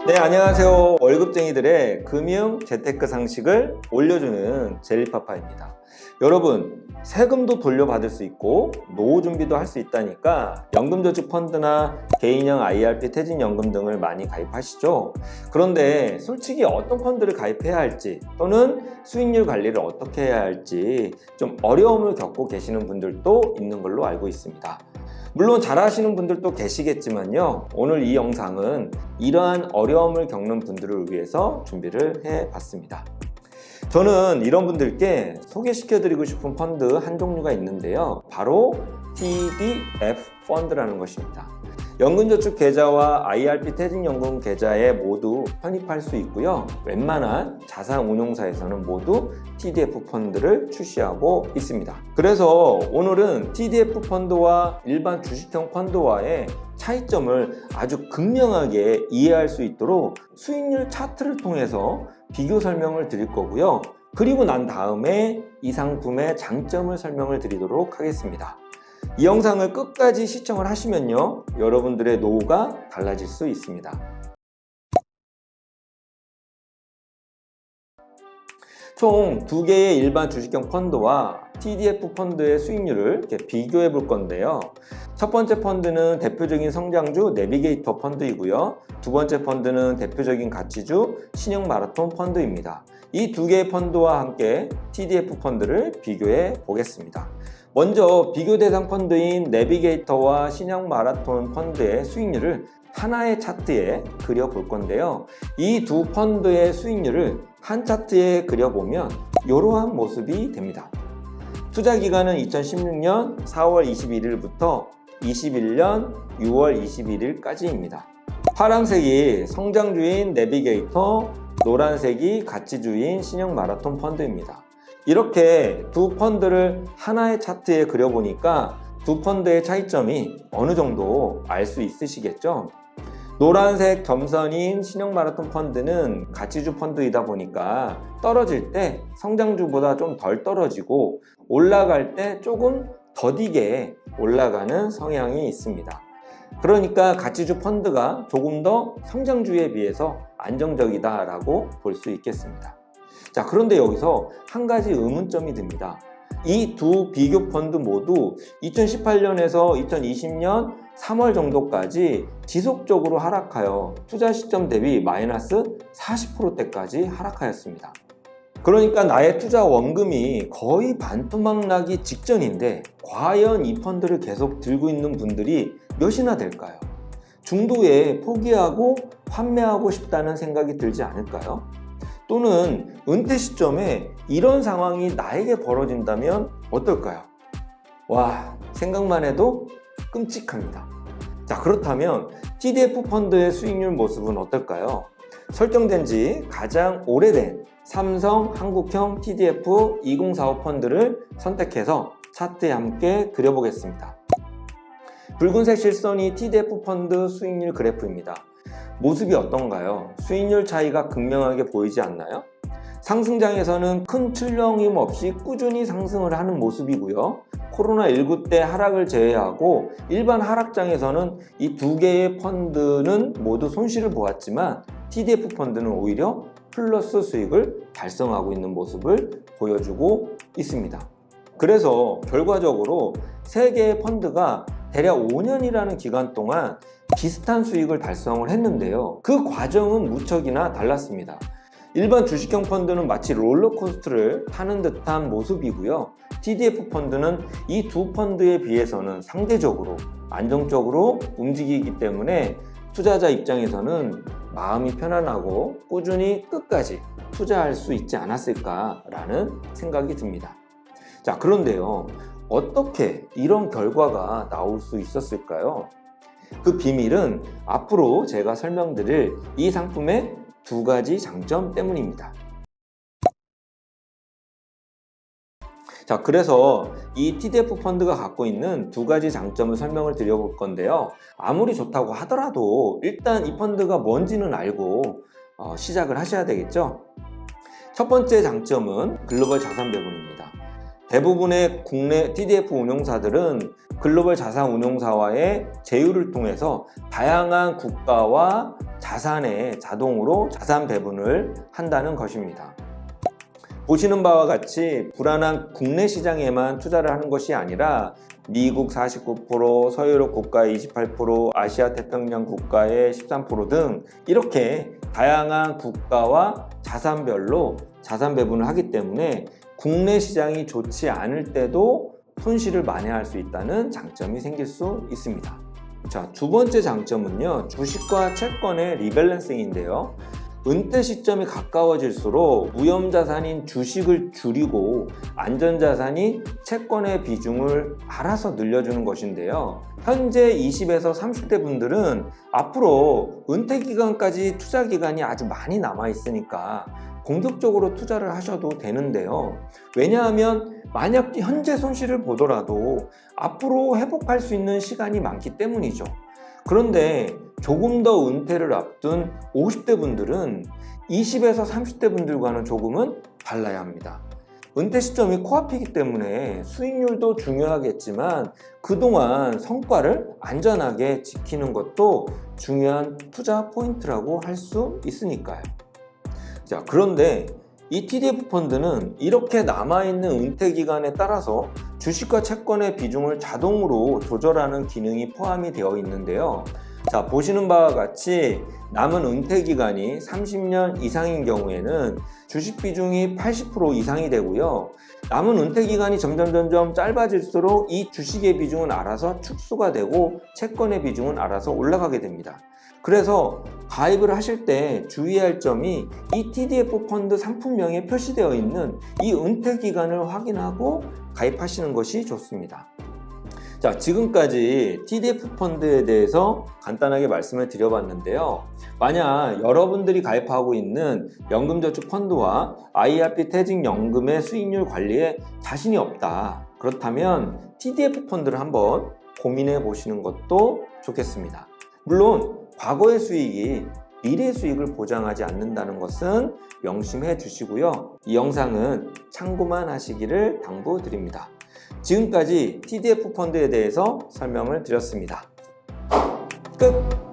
네, 안녕하세요. 월급쟁이들의 금융 재테크 상식을 올려주는 젤리파파입니다. 여러분, 세금도 돌려받을 수 있고 노후 준비도 할 수 있다니까 연금저축펀드나 개인형 IRP 퇴직연금 등을 많이 가입하시죠. 그런데 솔직히 어떤 펀드를 가입해야 할지 또는 수익률 관리를 어떻게 해야 할지 좀 어려움을 겪고 계시는 분들도 있는 걸로 알고 있습니다. 물론 잘 아시는 분들도 계시겠지만요, 오늘 이 영상은 이러한 어려움을 겪는 분들을 위해서 준비를 해봤습니다. 저는 이런 분들께 소개시켜드리고 싶은 펀드 한 종류가 있는데요, 바로 TDF 펀드라는 것입니다. 연금저축 계좌와 IRP 퇴직연금 계좌에 모두 편입할 수 있고요, 웬만한 자산운용사에서는 모두 TDF 펀드를 출시하고 있습니다. 그래서 오늘은 TDF 펀드와 일반 주식형 펀드와의 차이점을 아주 극명하게 이해할 수 있도록 수익률 차트를 통해서 비교 설명을 드릴 거고요, 그리고 난 다음에 이 상품의 장점을 설명을 드리도록 하겠습니다. 이 영상을 끝까지 시청을 하시면요, 여러분들의 노후가 달라질 수 있습니다. 총 2개의 일반 주식형 펀드와 TDF 펀드의 수익률을 이렇게 비교해 볼 건데요. 첫 번째 펀드는 대표적인 성장주 내비게이터 펀드이고요. 두 번째 펀드는 대표적인 가치주 신형 마라톤 펀드입니다. 이 2개의 펀드와 함께 TDF 펀드를 비교해 보겠습니다. 먼저 비교 대상 펀드인 내비게이터와 신형 마라톤 펀드의 수익률을 하나의 차트에 그려볼 건데요. 이 두 펀드의 수익률을 한 차트에 그려보면 이러한 모습이 됩니다. 투자 기간은 2016년 4월 21일부터 21년 6월 21일까지입니다. 파란색이 성장주인 내비게이터, 노란색이 가치주인 신형 마라톤 펀드입니다. 이렇게 두 펀드를 하나의 차트에 그려보니까 두 펀드의 차이점이 어느 정도 알 수 있으시겠죠? 노란색 점선인 신형 마라톤 펀드는 가치주 펀드이다 보니까 떨어질 때 성장주보다 좀 덜 떨어지고 올라갈 때 조금 더디게 올라가는 성향이 있습니다. 그러니까 가치주 펀드가 조금 더 성장주에 비해서 안정적이다라고 볼 수 있겠습니다. 자, 그런데 여기서 한 가지 의문점이 듭니다. 이 두 비교 펀드 모두 2018년에서 2020년 3월 정도까지 지속적으로 하락하여 투자 시점 대비 마이너스 40%대까지 하락하였습니다. 그러니까 나의 투자 원금이 거의 반토막 나기 직전인데 과연 이 펀드를 계속 들고 있는 분들이 몇이나 될까요? 중도에 포기하고 환매하고 싶다는 생각이 들지 않을까요? 또는 은퇴 시점에 이런 상황이 나에게 벌어진다면 어떨까요? 와, 생각만 해도 끔찍합니다. 자, 그렇다면 TDF 펀드의 수익률 모습은 어떨까요? 설정된 지 가장 오래된 삼성 한국형 TDF 2045 펀드를 선택해서 차트에 함께 그려보겠습니다. 붉은색 실선이 TDF 펀드 수익률 그래프입니다. 모습이 어떤가요? 수익률 차이가 극명하게 보이지 않나요? 상승장에서는 큰 출렁임 없이 꾸준히 상승을 하는 모습이고요. 코로나19 때 하락을 제외하고 일반 하락장에서는 이 두 개의 펀드는 모두 손실을 보았지만 TDF 펀드는 오히려 플러스 수익을 달성하고 있는 모습을 보여주고 있습니다. 그래서 결과적으로 세 개의 펀드가 대략 5년이라는 기간 동안 비슷한 수익을 달성을 했는데요, 그 과정은 무척이나 달랐습니다. 일반 주식형 펀드는 마치 롤러코스터를 타는 듯한 모습이고요, TDF 펀드는 이 두 펀드에 비해서는 상대적으로 안정적으로 움직이기 때문에 투자자 입장에서는 마음이 편안하고 꾸준히 끝까지 투자할 수 있지 않았을까라는 생각이 듭니다. 자, 그런데요, 어떻게 이런 결과가 나올 수 있었을까요? 그 비밀은 앞으로 제가 설명드릴 이 상품의 두 가지 장점 때문입니다. 자, 그래서 이 TDF 펀드가 갖고 있는 두 가지 장점을 설명을 드려볼 건데요, 아무리 좋다고 하더라도 일단 이 펀드가 뭔지는 알고 시작을 하셔야 되겠죠. 첫 번째 장점은 글로벌 자산 배분입니다. 대부분의 국내 TDF 운용사들은 글로벌 자산 운용사와의 제휴를 통해서 다양한 국가와 자산에 자동으로 자산 배분을 한다는 것입니다. 보시는 바와 같이 불안한 국내 시장에만 투자를 하는 것이 아니라 미국 49%, 서유럽 국가의 28%, 아시아 태평양 국가의 13% 등 이렇게 다양한 국가와 자산별로 자산 배분을 하기 때문에 국내 시장이 좋지 않을 때도 손실을 만회할 수 있다는 장점이 생길 수 있습니다. 자, 두 번째 장점은요, 주식과 채권의 리밸런싱인데요. 은퇴 시점이 가까워질수록 무염자산인 주식을 줄이고 안전자산인 채권의 비중을 알아서 늘려주는 것인데요. 현재 20에서 30대 분들은 앞으로 은퇴 기간까지 투자 기간이 아주 많이 남아 있으니까 공격적으로 투자를 하셔도 되는데요. 왜냐하면 만약 현재 손실을 보더라도 앞으로 회복할 수 있는 시간이 많기 때문이죠. 그런데 조금 더 은퇴를 앞둔 50대 분들은 20에서 30대 분들과는 조금은 달라야 합니다. 은퇴 시점이 코앞이기 때문에 수익률도 중요하겠지만 그동안 성과를 안전하게 지키는 것도 중요한 투자 포인트라고 할 수 있으니까요. 자, 그런데 이 TDF 펀드는 이렇게 남아있는 은퇴 기간에 따라서 주식과 채권의 비중을 자동으로 조절하는 기능이 포함이 되어 있는데요. 자, 보시는 바와 같이 남은 은퇴 기간이 30년 이상인 경우에는 주식 비중이 80% 이상이 되고요. 남은 은퇴 기간이 점점 짧아질수록 이 주식의 비중은 알아서 축소가 되고 채권의 비중은 알아서 올라가게 됩니다. 그래서 가입을 하실 때 주의할 점이 이 TDF 펀드 상품명에 표시되어 있는 이 은퇴 기간을 확인하고 가입하시는 것이 좋습니다. 자, 지금까지 TDF 펀드에 대해서 간단하게 말씀을 드려봤는데요. 만약 여러분들이 가입하고 있는 연금저축 펀드와 IRP 퇴직연금의 수익률 관리에 자신이 없다. 그렇다면 TDF 펀드를 한번 고민해 보시는 것도 좋겠습니다. 물론 과거의 수익이 미래 수익을 보장하지 않는다는 것은 명심해 주시고요. 이 영상은 참고만 하시기를 당부드립니다. 지금까지 TDF 펀드에 대해서 설명을 드렸습니다. 끝!